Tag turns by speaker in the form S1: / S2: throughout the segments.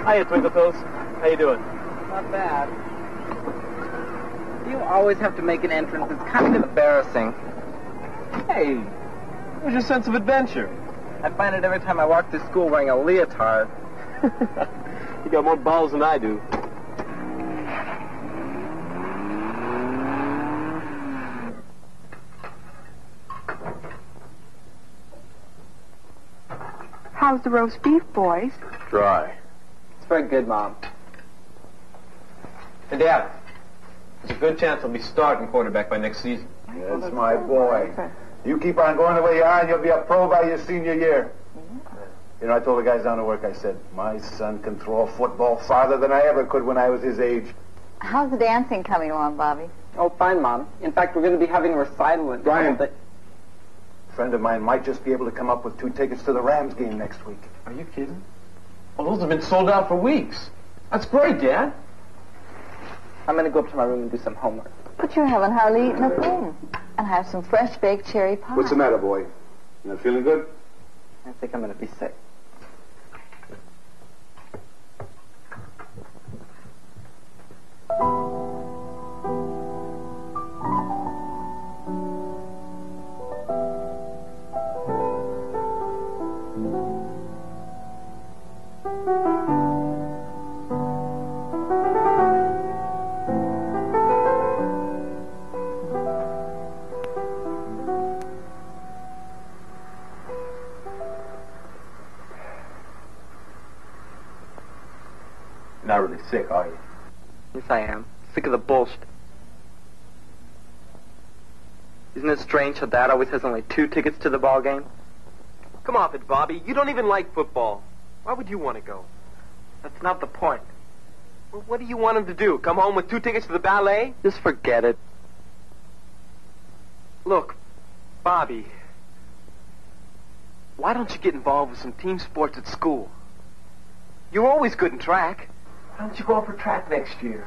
S1: Hiya, Twinkle Toes. How you doing?
S2: Not bad. You always have to make an entrance. It's kind of embarrassing.
S1: Hey, where's your sense of adventure?
S2: I find it every time I walk through school wearing a leotard.
S1: You got more balls than I do.
S3: How's the roast beef, boys?
S1: Dry.
S2: It's very good, Mom.
S1: Hey, Dad, there's a good chance I'll be starting quarterback by next season.
S4: Yes, my boy. You keep on going the way you are, and you'll be a pro by your senior year. You know, I told the guys down to work, I said, my son can throw a football farther than I ever could when I was his age.
S5: How's the dancing coming along, Bobby?
S2: Oh, fine, Mom. In fact, we're going to be having a recital in
S4: Brian. A friend of mine might just be able to come up with 2 tickets to the Rams game next week.
S1: Are you kidding? Well, those have been sold out for weeks. That's great, Dad.
S2: I'm going to go up to my room and do some homework.
S5: But you haven't hardly eaten a thing. And have some fresh baked cherry pie.
S4: What's the matter, boy? You not feeling good?
S2: I think I'm going to be sick.
S1: You're not really sick, are you?
S2: Yes, I am. Sick of the bullshit. Isn't it strange how Dad always has only 2 tickets to the ball game?
S1: Come off it, Bobby. You don't even like football. Why would you want to go?
S2: That's not the point.
S1: Well, what do you want him to do? Come home with 2 tickets to the ballet?
S2: Just forget it.
S1: Look, Bobby, why don't you get involved with some team sports at school? You're always good in track. Why don't you go out for track next year?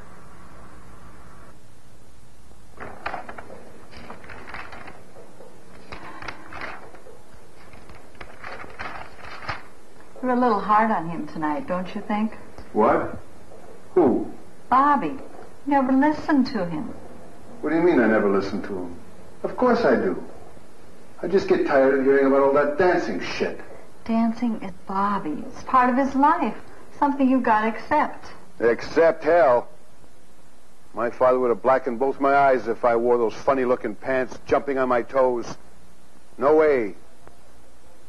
S5: You're a little hard on him tonight, don't you think?
S4: What? Who?
S5: Bobby. You never listened to him.
S4: What do you mean I never listen to him? Of course I do. I just get tired of hearing about all that dancing shit.
S5: Dancing is Bobby. It's part of his life. Something you've got to accept.
S4: Accept hell. My father would have blackened both my eyes if I wore those funny-looking pants jumping on my toes. No way.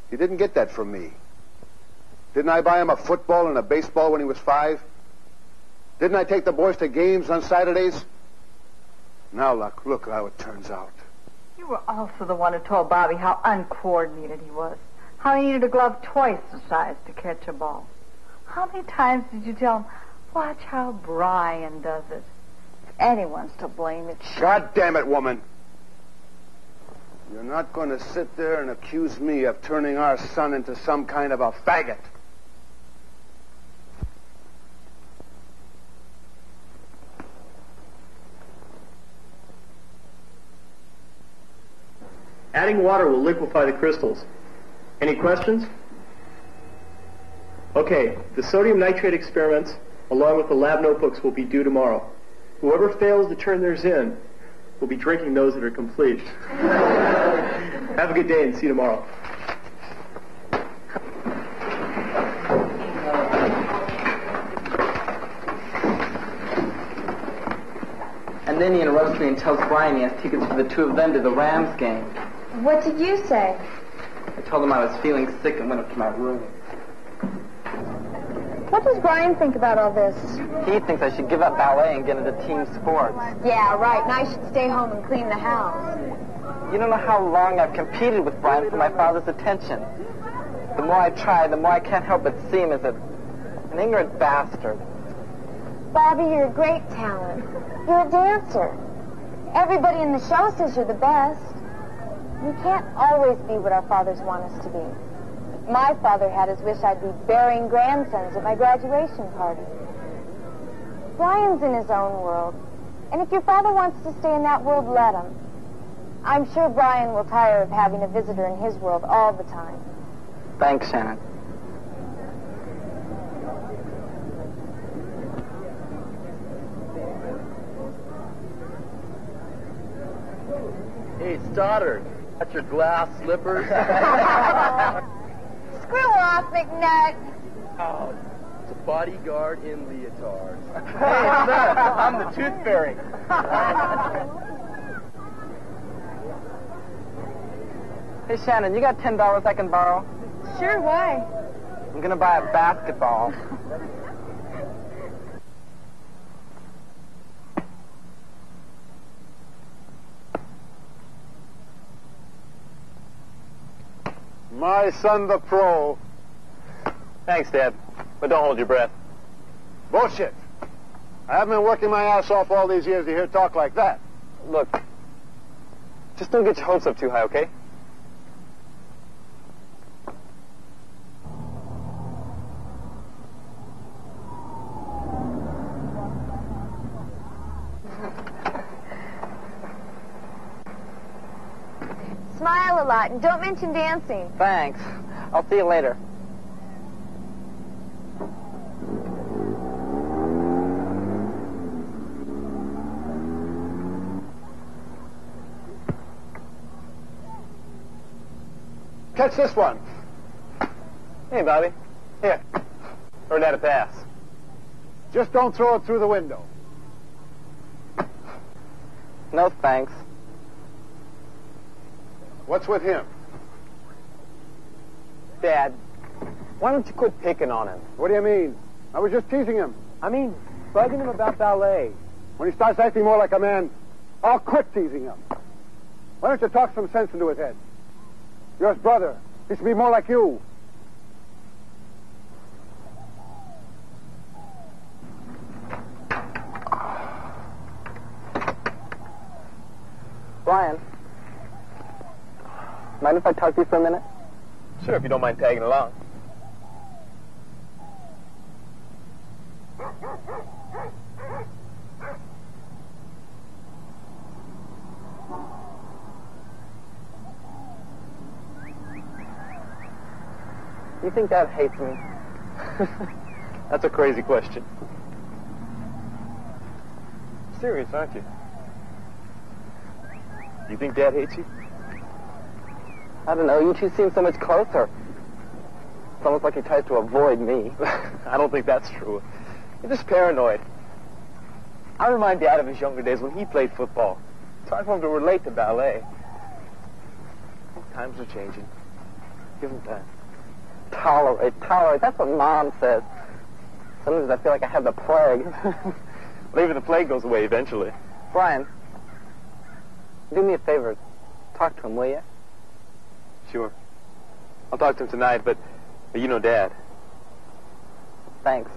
S4: He didn't get that from me. Didn't I buy him a football and a baseball when he was 5? Didn't I take the boys to games on Saturdays? Now look how it turns out.
S5: You were also the one who told Bobby how uncoordinated he was. How he needed a glove twice the size to catch a ball. How many times did you tell him, watch how Brian does it? If anyone's to blame, it's...
S4: God damn it, woman. You're not going to sit there and accuse me of turning our son into some kind of a faggot.
S1: Adding water will liquefy the crystals. Any questions? Okay, the sodium nitrate experiments, along with the lab notebooks, will be due tomorrow. Whoever fails to turn theirs in will be drinking those that are complete. Have a good day and see you tomorrow.
S2: And then he interrupts me and tells Brian he has tickets for the 2 of them to the Rams game.
S6: What did you say?
S2: I told him I was feeling sick and went up to my room.
S6: What does Brian think about all this?
S2: He thinks I should give up ballet and get into team sports.
S6: Yeah, right. And I should stay home and clean the house.
S2: You don't know how long I've competed with Brian for my father's attention. The more I try, the more I can't help but see him as an ignorant bastard.
S6: Bobby, you're a great talent. You're a dancer. Everybody in the show says you're the best. We can't always be what our fathers want us to be. My father had his wish I'd be burying grandsons at my graduation party. Brian's in his own world. And if your father wants to stay in that world, let him. I'm sure Brian will tire of having a visitor in his world all the time.
S2: Thanks, Shannon.
S7: Hey, Stoddard, got your glass slippers?
S6: Screw off, McNutt.
S7: Oh, it's a bodyguard in leotards.
S2: Hey, sir, I'm the tooth fairy. Hey, Shannon, you got $10 I can borrow?
S6: Sure, why?
S2: I'm gonna buy a basketball.
S4: My son, the pro.
S1: Thanks, Dad. But don't hold your breath.
S4: Bullshit. I haven't been working my ass off all these years to hear talk like that.
S1: Look, just don't get your hopes up too high, okay?
S6: Smile a lot and don't mention dancing.
S2: Thanks. I'll see you later.
S4: Catch this one.
S1: Hey, Bobby. Here. Or that a pass.
S4: Just don't throw it through the window.
S2: No thanks.
S4: What's with him?
S1: Dad, why don't you quit picking on him?
S4: What do you mean? I was just teasing him.
S1: I mean, bugging him about ballet.
S4: When he starts acting more like a man, I'll quit teasing him. Why don't you talk some sense into his head? You're his brother. He should be more like you.
S2: Brian, mind if I talk to you for a minute?
S1: Sure, if you don't mind tagging along.
S2: You think Dad hates me?
S1: That's a crazy question. Serious, aren't you? You think Dad hates you?
S2: I don't know. You two seem so much closer. It's almost like he tries to avoid me.
S1: I don't think that's true. You're just paranoid. I remind Dad of his younger days when he played football. It's hard for him to relate to ballet. Times are changing. Give him time.
S2: Tolerate. That's what Mom says. Sometimes I feel like I have the plague.
S1: Well, even the plague goes away eventually.
S2: Brian, do me a favor. Talk to him, will you?
S1: Sure. I'll talk to him tonight, but you know Dad.
S2: Thanks.